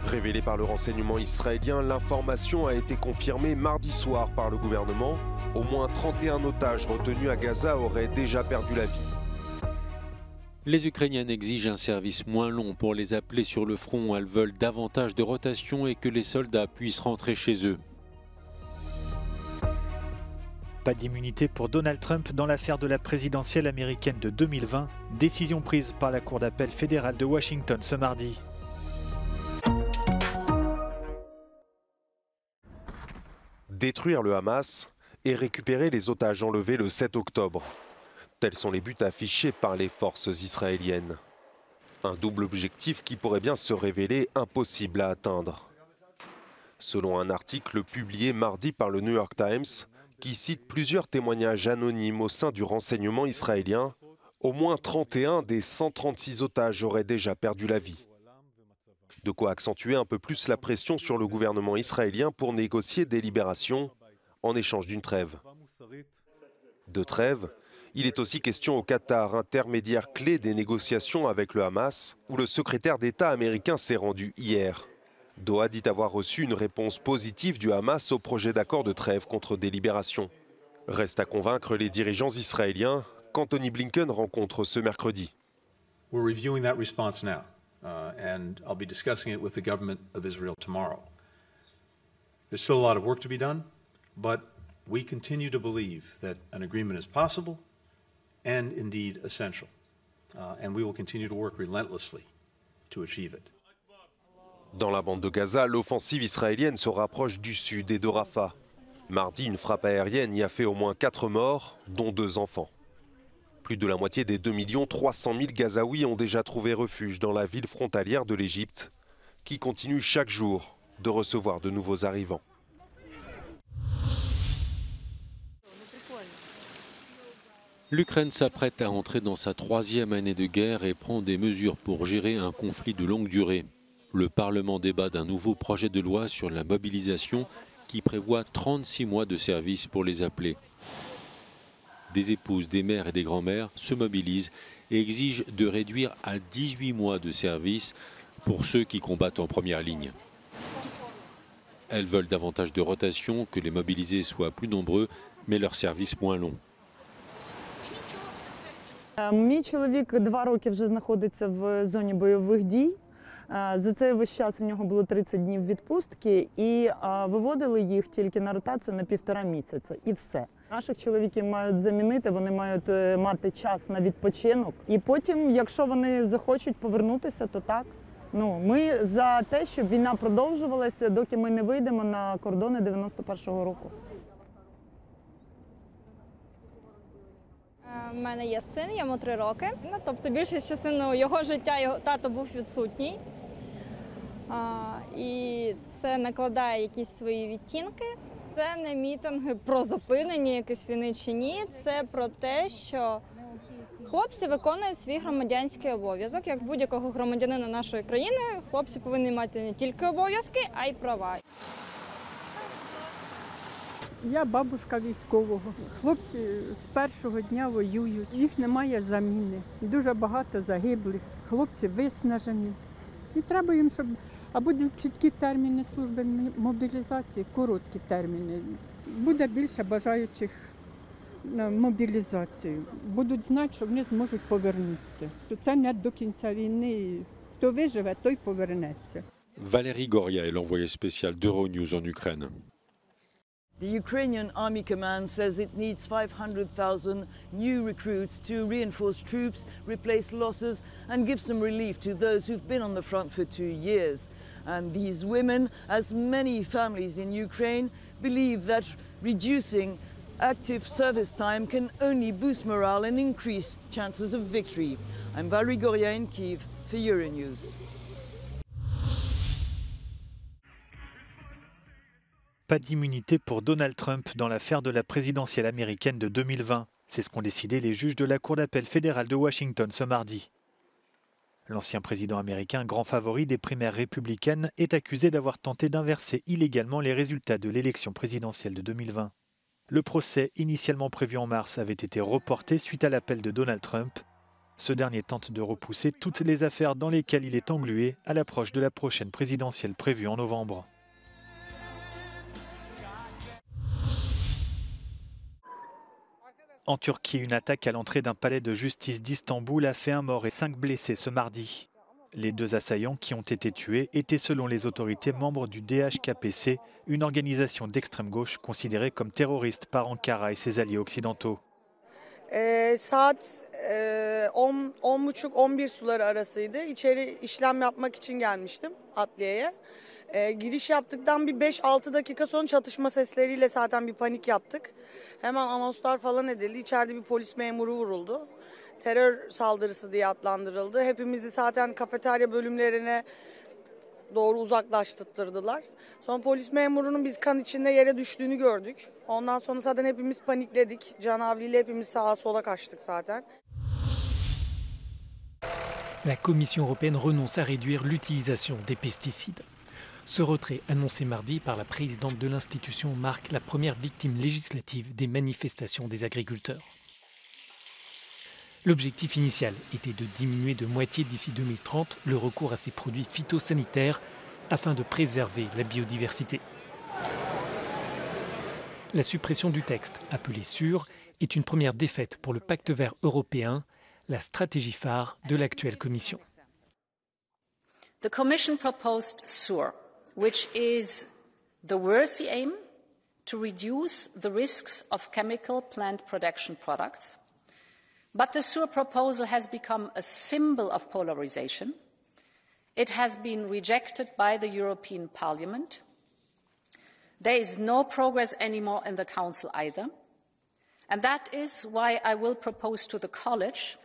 Révélée par le renseignement israélien, l'information a été confirmée mardi soir par le gouvernement. Au moins 31 otages retenus à Gaza auraient déjà perdu la vie. Les Ukrainiennes exigent un service moins long pour les appeler sur le front. Elles veulent davantage de rotation et que les soldats puissent rentrer chez eux. Pas d'immunité pour Donald Trump dans l'affaire de la présidentielle américaine de 2020. Décision prise par la Cour d'appel fédérale de Washington ce mardi. Détruire le Hamas et récupérer les otages enlevés le 7 octobre. Tels sont les buts affichés par les forces israéliennes. Un double objectif qui pourrait bien se révéler impossible à atteindre. Selon un article publié mardi par le New York Times, qui cite plusieurs témoignages anonymes au sein du renseignement israélien, au moins 31 des 136 otages auraient déjà perdu la vie. De quoi accentuer un peu plus la pression sur le gouvernement israélien pour négocier des libérations en échange d'une trêve. De trêve, il est aussi question au Qatar, intermédiaire clé des négociations avec le Hamas, où le secrétaire d'État américain s'est rendu hier. Doha dit avoir reçu une réponse positive du Hamas au projet d'accord de trêve contre des libérations. Reste à convaincre les dirigeants israéliens qu'Anthony Blinken rencontre ce mercredi. We're reviewing that response now, and I'll be discussing it with the government of Israel tomorrow. There's still a lot of work to be done, but we continue to believe that an agreement is possible and indeed essential, and we will continue to work relentlessly to achieve it. Dans la bande de Gaza, l'offensive israélienne se rapproche du sud et de Rafah. Mardi, une frappe aérienne y a fait au moins 4 morts, dont 2 enfants. Plus de la moitié des 2 300 000 Gazaouis ont déjà trouvé refuge dans la ville frontalière de l'Égypte, qui continue chaque jour de recevoir de nouveaux arrivants. L'Ukraine s'apprête à entrer dans sa 3e année de guerre et prend des mesures pour gérer un conflit de longue durée. Le Parlement débat d'un nouveau projet de loi sur la mobilisation qui prévoit 36 mois de service pour les appelés. Des épouses, des mères et des grands-mères se mobilisent et exigent de réduire à 18 mois de service pour ceux qui combattent en première ligne. Elles veulent davantage de rotation, que les mobilisés soient plus nombreux, mais leur service moins long. Мій чоловік 2 роки вже знаходиться в зоні бойових дій. За цей весь час в нього було 30 днів відпустки і виводили їх тільки на ротацію на 1,5 місяця і все. Наших чоловіків мають замінити, вони мають мати час на відпочинок. І потім, якщо вони захочуть повернутися, то так. Ми за те, щоб війна продовжувалася, доки ми не вийдемо на кордони 91-го року. У мене є син, йому 3 роки. Тобто більшість частину його життя його тато був відсутній. І це накладає якісь свої відтінки. Це не мітинги про зупинення якоїсь війни чи ні. Це про те, що хлопці виконують свій громадянський обов'язок. Як будь-якого громадянина нашої країни, хлопці повинні мати не тільки обов'язки, а й права. Я бабушка військового. Хлопці з першого дня воюють, їх немає заміни. Дуже багато загиблих, хлопці виснажені. І треба їм, щоб або чіткі терміни служби мобілізації, короткі терміни. Буде більше бажаючих на мобілізацію. Будуть знати, що вони зможуть повернутися. Це не до кінця війни. Хто виживе, той повернеться. Valérie Goria est l'envoyée spéciale d'Euronews en Ukraine. The Ukrainian Army Command says it needs 500,000 new recruits to reinforce troops, replace losses and give some relief to those who've been on the front for 2 years. And these women, as many families in Ukraine, believe that reducing active service time can only boost morale and increase chances of victory. I'm Valerie Goria in Kyiv for Euronews. Pas d'immunité pour Donald Trump dans l'affaire de la présidentielle américaine de 2020. C'est ce qu'ont décidé les juges de la Cour d'appel fédérale de Washington ce mardi. L'ancien président américain, grand favori des primaires républicaines, est accusé d'avoir tenté d'inverser illégalement les résultats de l'élection présidentielle de 2020. Le procès, initialement prévu en mars, avait été reporté suite à l'appel de Donald Trump. Ce dernier tente de repousser toutes les affaires dans lesquelles il est englué à l'approche de la prochaine présidentielle prévue en novembre. En Turquie, une attaque à l'entrée d'un palais de justice d'Istanbul a fait un mort et 5 blessés ce mardi. Les 2 assaillants qui ont été tués étaient selon les autorités membres du DHKPC, une organisation d'extrême gauche considérée comme terroriste par Ankara et ses alliés occidentaux. Saat 10.30-11 suları arasıydı. İçeri işlem yapmak için gelmiştim adliyeye. Giriş yaptıktan bir 5-6 dakika sonra çatışma sesleriyle zaten bir panik yaptık. Hemen anonslar falan edildi. İçeride bir polis memuru vuruldu. Terör saldırısı diye adlandırıldı. Hepimizi zaten kafeterya bölümlerine doğru uzaklaştırdılar. Sonra polis memurunun biz kan içinde yere düştüğünü gördük. Ondan sonra zaten hepimiz panikledik. Canavliyle hepimiz sağa sola kaçtık zaten. La Commission européenne renonce à réduire l'utilisation des pesticides. Ce retrait annoncé mardi par la présidente de l'institution marque la première victime législative des manifestations des agriculteurs. L'objectif initial était de diminuer de moitié d'ici 2030 le recours à ces produits phytosanitaires afin de préserver la biodiversité. La suppression du texte, appelé SURE, est une première défaite pour le Pacte vert européen, la stratégie phare de l'actuelle Commission. The Commission proposed SURE, which is the worthy aim to reduce the risks of chemical plant production products. But the SURE proposal has become a symbol of polarization. It has been rejected by the European Parliament. There is no progress anymore in the Council either. And that is why I will propose to the College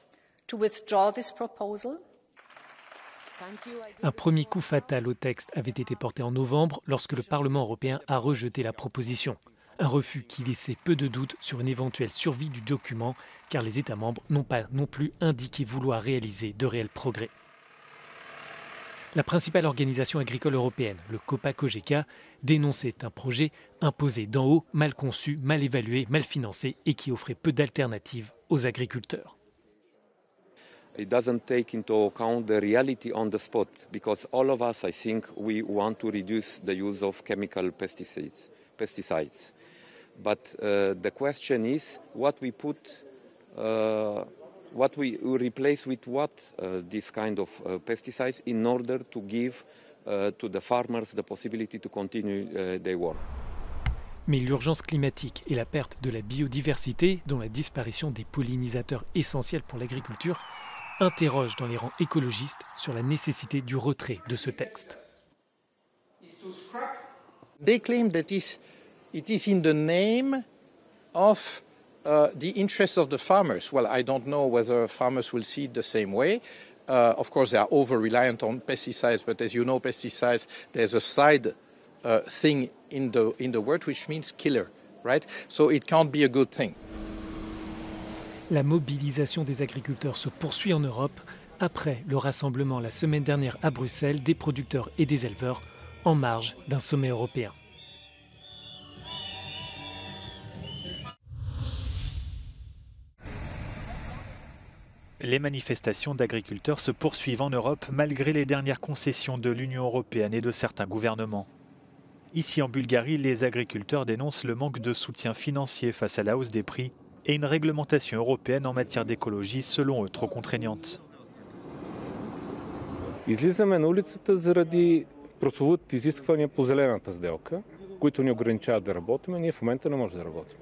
to withdraw this proposal. Un premier coup fatal au texte avait été porté en novembre lorsque le Parlement européen a rejeté la proposition. Un refus qui laissait peu de doute sur une éventuelle survie du document, car les États membres n'ont pas non plus indiqué vouloir réaliser de réels progrès. La principale organisation agricole européenne, le COPA-COGECA, dénonçait un projet imposé d'en haut, mal conçu, mal évalué, mal financé et qui offrait peu d'alternatives aux agriculteurs. It doesn't take into account the reality on the spot, because all of us, I think, we want to reduce the use of chemical pesticides. But the question is what we put, what we replace with what this kind of pesticides in order to give to the farmers the possibility to continue their work. Mais l'urgence climatique et la perte de la biodiversité, dont la disparition des pollinisateurs essentiels pour l'agriculture, interrogent dans les rangs écologistes sur la nécessité du retrait de ce texte. They claim that it is in the name of the interests of the farmers. Well, I don't know whether farmers will see it the same way. Of course, they are over-reliant on pesticides, but as you know, pesticides, there's a side thing in the word which means killer, right? So it can't be a good thing. La mobilisation des agriculteurs se poursuit en Europe après le rassemblement la semaine dernière à Bruxelles des producteurs et des éleveurs en marge d'un sommet européen. Les manifestations d'agriculteurs se poursuivent en Europe malgré les dernières concessions de l'Union européenne et de certains gouvernements. Ici en Bulgarie, les agriculteurs dénoncent le manque de soutien financier face à la hausse des prix et une réglementation européenne en matière d'écologie, selon eux, trop contraignante. Излизаме на улицата заради прословутите изисквания по зелената сделка, които ни ограничават да работим, ние в момента не можем да работим.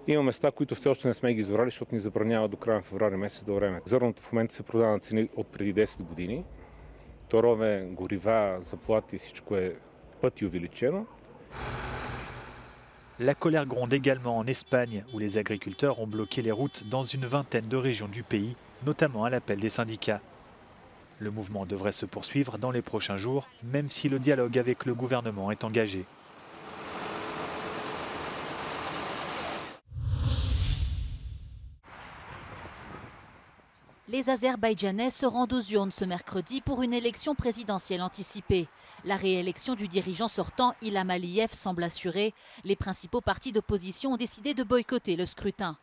Има места, които все още не сме ги избрали, защото ни забранява до края на февруари месец да време. Зърното в момента се продава на цени от преди 10 години. Торове, горива, заплати, всичко е пъти увеличено. La colère gronde également en Espagne, où les agriculteurs ont bloqué les routes dans une vingtaine de régions du pays, notamment à l'appel des syndicats. Le mouvement devrait se poursuivre dans les prochains jours, même si le dialogue avec le gouvernement est engagé. Les Azerbaïdjanais se rendent aux urnes ce mercredi pour une élection présidentielle anticipée. La réélection du dirigeant sortant Ilham Aliyev semble assurée. Les principaux partis d'opposition ont décidé de boycotter le scrutin.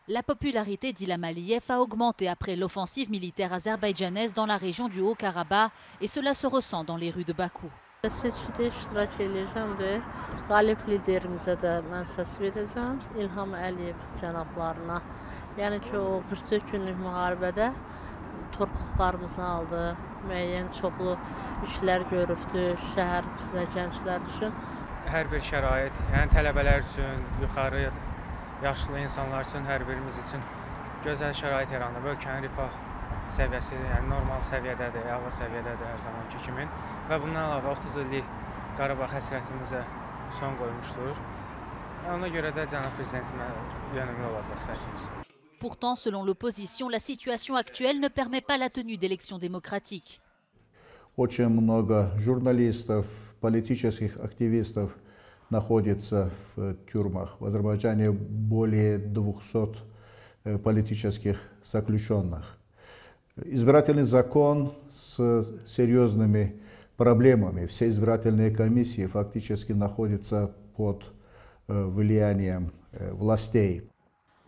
La popularité d'Ilham Aliyev a augmenté après l'offensive militaire azerbaïdjanaise dans la région du Haut-Karabakh et cela se ressent dans les rues de Bakou. Seçkidə iştirak edəcəm də, qalib liderimizə də mən səs verəcəm, İlham Əliyev cənablarına. Yəni ki, o 44 günlük müharibədə torpaqlarımızı aldı, müəyyən çoxlu işlər görübdü, şəhər bizə, gənclər üçün. Hər bir şərait, yəni tələbələr üçün, yuxarı yaşlı insanlar üçün, hər birimiz üçün gözəl şərait yarandı. Ölkənin rifah səviyyəsi, yəni normal səviyyədədir, əla səviyyədədir hər zamanki kimi. Və bundan əlavə 30 illik Qarabağ həsrətimizə son qoymuşdur. Ona görə də cənab prezidentimə yönümlü olacaq səsimiz. Pourtant, selon l'opposition, la situation actuelle ne permet pas la tenue d'élections démocratiques. Очень много журналистов, политических активистов находится в тюрьмах. В Азербайджане более 200 политических заключенных. Избирательный закон с серьезными проблемами. Все избирательные комиссии фактически находятся под влиянием властей.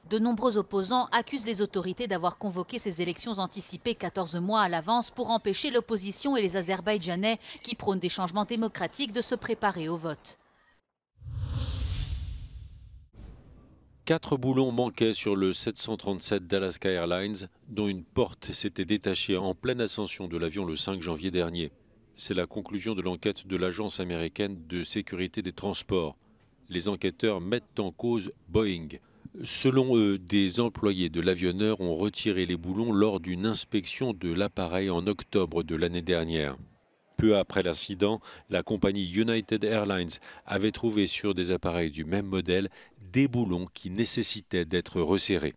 De nombreux opposants accusent les autorités d'avoir convoqué ces élections anticipées 14 mois à l'avance pour empêcher l'opposition et les Azerbaïdjanais qui prônent des changements démocratiques de se préparer au vote. 4 boulons manquaient sur le 737 d'Alaska Airlines, dont une porte s'était détachée en pleine ascension de l'avion le 5 janvier dernier. C'est la conclusion de l'enquête de l'Agence américaine de sécurité des transports. Les enquêteurs mettent en cause Boeing. Selon eux, des employés de l'avionneur ont retiré les boulons lors d'une inspection de l'appareil en octobre de l'année dernière. Peu après l'incident, la compagnie United Airlines avait trouvé sur des appareils du même modèle des boulons qui nécessitaient d'être resserrés.